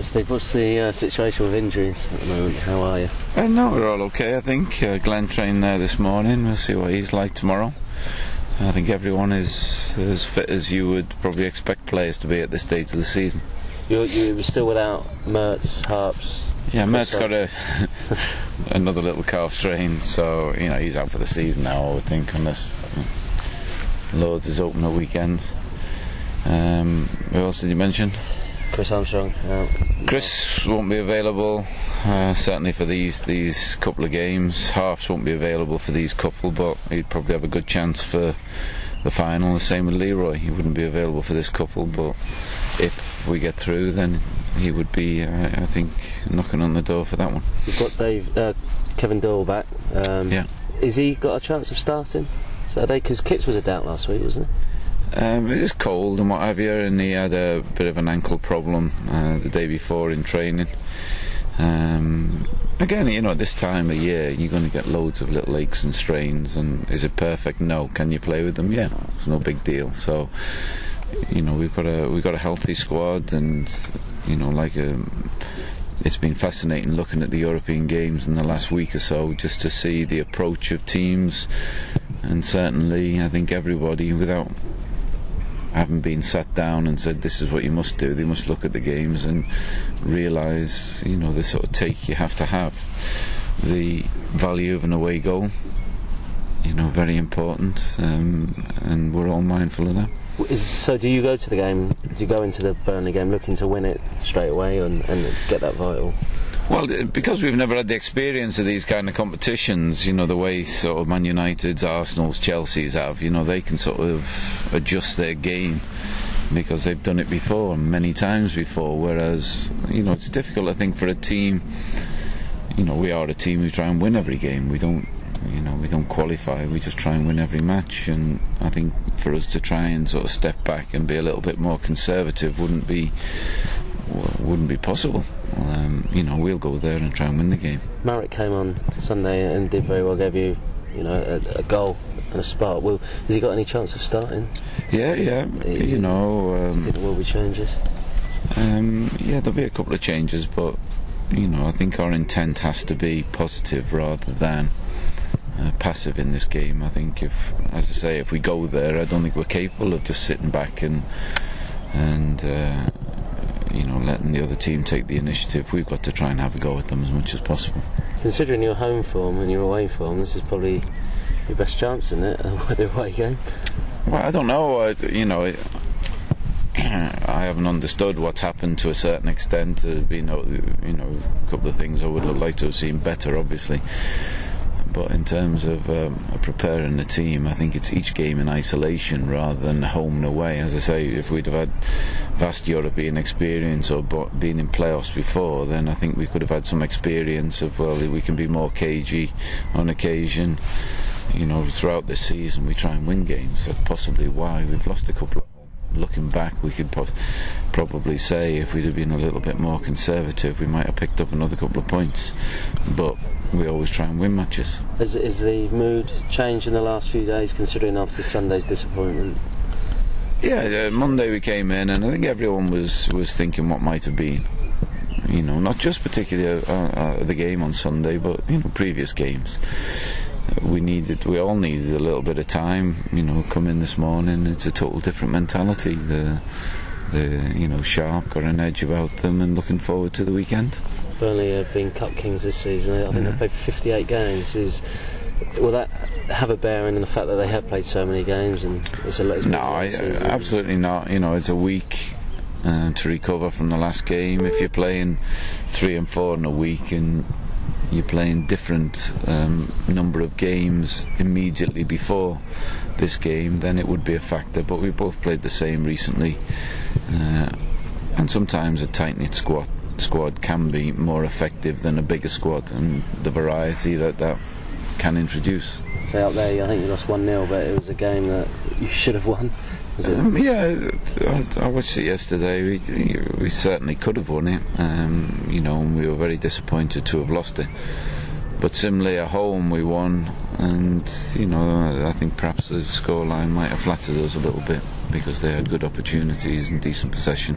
Steve, what's the situation with injuries at the moment? How are you? No, we're all okay, I think. Glenn trained there this morning. We'll see what he's like tomorrow. I think everyone is as fit as you would probably expect players to be at this stage of the season. You were still without Mertz, Harps? Yeah, Mertz got another little calf strain, so he's out for the season now, I would think, unless Lords is open at weekends. Who else did you mention? Chris Armstrong. Chris won't be available, certainly for these couple of games. Harps won't be available for these couple, but he'd probably have a good chance for the final. The same with Leroy. He wouldn't be available for this couple, but if we get through, then he would be, I think, knocking on the door for that one. You've got Kevin Doyle back. Yeah. Has he got a chance of starting Saturday? Because Kits was a doubt last week, wasn't he? It is cold and what have you, and he had a bit of an ankle problem the day before in training. Again, at this time of year you're going to get loads of little aches and strains, and is it perfect? No. Can you play with them? Yeah, it's no big deal. So we've got a healthy squad, and it's been fascinating looking at the European games in the last week or so, just to see the approach of teams, and certainly I think everybody, without having been sat down and said this is what you must do, they must look at the games and realise the sort of take you have to have. The value of an away goal, very important, and we're all mindful of that. So do you go to the game, do you go into the Burnley game looking to win it straight away and get that vital? Well, because we've never had the experience of these kind of competitions, the way sort of Man United's, Arsenal's, Chelsea's have, they can sort of adjust their game because they've done it before, many times before, whereas, it's difficult, I think, for a team. We are a team who try and win every game. We don't qualify, we just try and win every match, and I think for us to try and sort of step back and be a little bit more conservative wouldn't be possible. We'll go there and try and win the game. Marek came on Sunday and did very well, gave you a goal and a spark. Has he got any chance of starting? Yeah. I think there will be changes. Yeah, there'll be a couple of changes, but I think our intent has to be positive rather than passive in this game. I think if we go there, I don't think we're capable of just sitting back and letting the other team take the initiative. We've got to try and have a go at them as much as possible. Considering your home form and your away form, this is probably your best chance, isn't it, with the away game? Well, I don't know. I haven't understood what's happened to a certain extent. There's been a couple of things I would have liked to have seen better, obviously. But in terms of preparing the team, I think it's each game in isolation rather than home and away. As I say, if we'd have had vast European experience or been in playoffs before, then I think we could have had some experience of, we can be more cagey on occasion. Throughout this season we try and win games. That's possibly why we've lost a couple of. Looking back, we could probably say if we'd have been a little bit more conservative, we might have picked up another couple of points. But we always try and win matches. Is the mood changed in the last few days, considering after Sunday's disappointment? Yeah, Monday we came in, and I think everyone was thinking what might have been. Not just particularly the game on Sunday, but previous games. We all needed a little bit of time. Come in this morning, it's a total different mentality. The sharp, got an edge about them, and looking forward to the weekend. Burnley have been Cup Kings this season. I think they've played 58 games. Will that have a bearing in the fact that they have played so many games? And no, absolutely not. It's a week to recover from the last game. If you're playing 3 and 4 in a week and you're playing different number of games immediately before this game, then it would be a factor. But we both played the same recently, and sometimes a tight-knit squad can be more effective than a bigger squad, and the variety that can introduce. So out there, I think you lost 1-0, but it was a game that you should have won. Yeah, I watched it yesterday. We certainly could have won it, and we were very disappointed to have lost it. But similarly at home we won, and I think perhaps the scoreline might have flattered us a little bit because they had good opportunities and decent possession.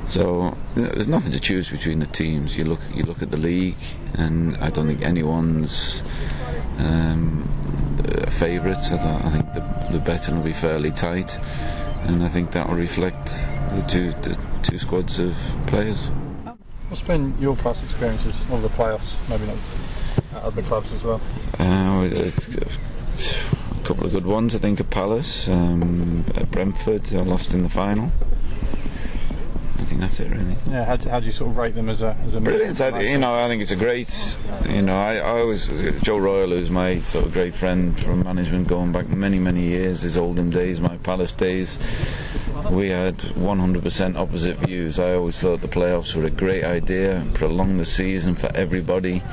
So there's nothing to choose between the teams. You look at the league, and I don't think anyone's favourites. I think the betting will be fairly tight, and I think that will reflect the two squads of players. What's been your past experiences of the playoffs? Maybe not at other clubs as well. A couple of good ones, I think, at Palace, at Brentford. I lost in the final. I think that's it, really. Yeah, how do you sort of rate them as a brilliant? I think it's a great. I always, Joe Royal, who's my sort of great friend from management going back many years, his Oldham days, my Palace days. We had 100% opposite views. I always thought the playoffs were a great idea, prolonged the season for everybody,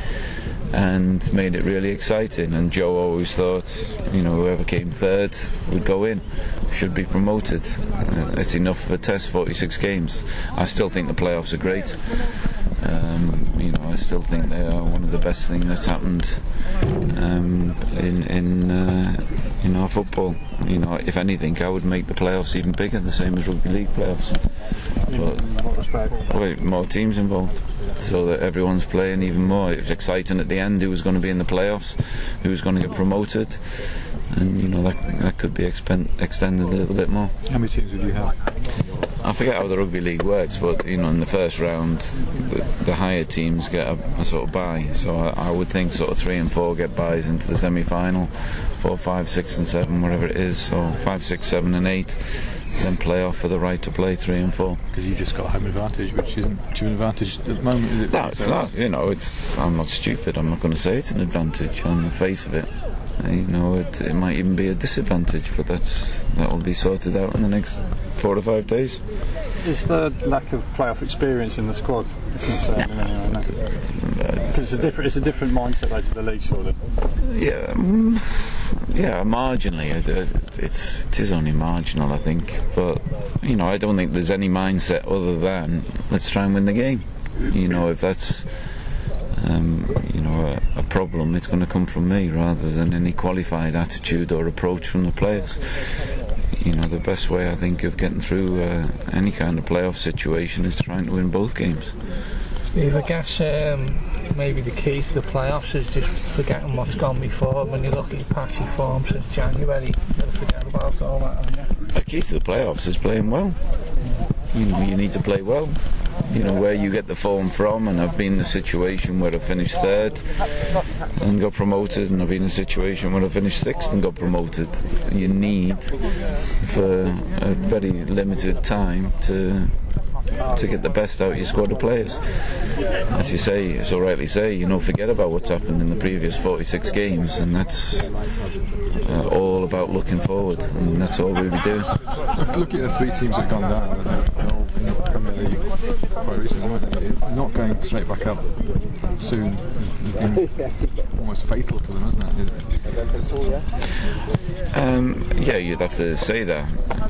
and made it really exciting. And Joe always thought, whoever came third would go in, should be promoted. It's enough of a test, 46 games. I still think the playoffs are great. I still think they are one of the best things that's happened in our football. If anything, I would make the playoffs even bigger, the same as rugby league playoffs. But what respect? More teams involved, so that everyone's playing even more. It was exciting at the end who was going to be in the playoffs, who was going to get promoted, and that could be extended a little bit more. How many teams would you have? I forget how the rugby league works, but in the first round the higher teams get a sort of bye, so I would think sort of 3 and 4 get byes into the semi-final, 4, 5, 6 and 7, whatever it is, so 5, 6, 7 and 8, then play off for the right to play 3 and 4. Because you just got home advantage, which isn't much of an advantage at the moment, is it? No, it's not. I'm not stupid. I'm not going to say it's an advantage on the face of it. It might even be a disadvantage, but that will be sorted out in the next 4 to 5 days. Is the lack of playoff experience in the squad a concern in any way? Because it's a different mindset to the league, surely. Yeah, marginally. It is only marginal, I think. But I don't think there's any mindset other than let's try and win the game. If that's a problem, it's going to come from me rather than any qualified attitude or approach from the players. The best way, I think, of getting through any kind of playoff situation is trying to win both games. Steve, I guess maybe the key to the playoffs is just forgetting what's gone before. When you look at your patchy form since January, you've got to forget about all that, haven't you? The key to the playoffs is playing well. You need to play well. Where you get the form from, and I've been in a situation where I finished third and got promoted, and I've been in a situation where I finished sixth and got promoted. You need, for a very limited time, to get the best out of your squad of players. As you say, so rightly say, forget about what's happened in the previous 46 games, and that's all about looking forward, and that's all we'll be doing. Look at the 3 teams that have gone down. They're all in the Premier League quite recently, weren't they? Not going straight back up soon has been almost fatal to them, hasn't it? Yeah, you'd have to say that.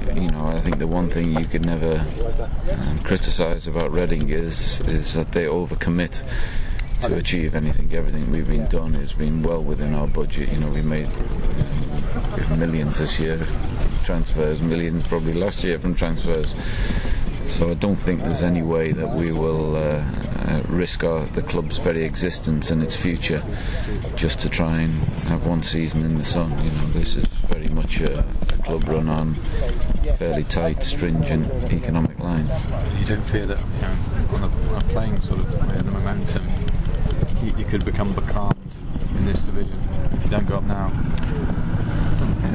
I think the one thing you could never criticise about Reading is that they overcommit to achieve anything. Everything we've been done has been well within our budget. We made millions this year transfers, millions probably last year from transfers. So I don't think there's any way that we will risk the club's very existence and its future just to try and have one season in the sun. This is very much a club run on fairly tight, stringent economic lines. You don't fear that on a playing sort of way, the momentum, you could become becalmed in this division if you don't go up now?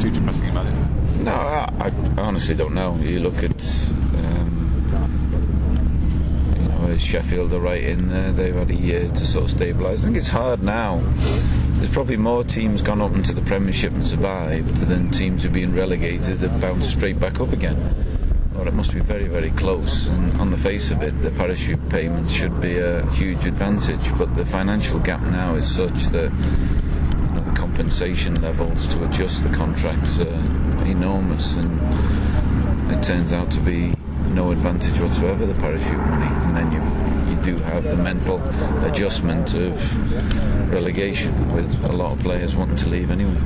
Too depressing about it? No, I honestly don't know. You look at Sheffield are right in there. They've had a year to sort of stabilise. I think it's hard now. There's probably more teams gone up into the Premiership and survived than teams who've been relegated and bounced straight back up again. Well, it must be very, very close, and on the face of it, the parachute payments should be a huge advantage, but the financial gap now is such that the compensation levels to adjust the contracts are enormous, and it turns out to be no advantage whatsoever, the parachute money. And then you do have the mental adjustment of relegation, with a lot of players wanting to leave anyway.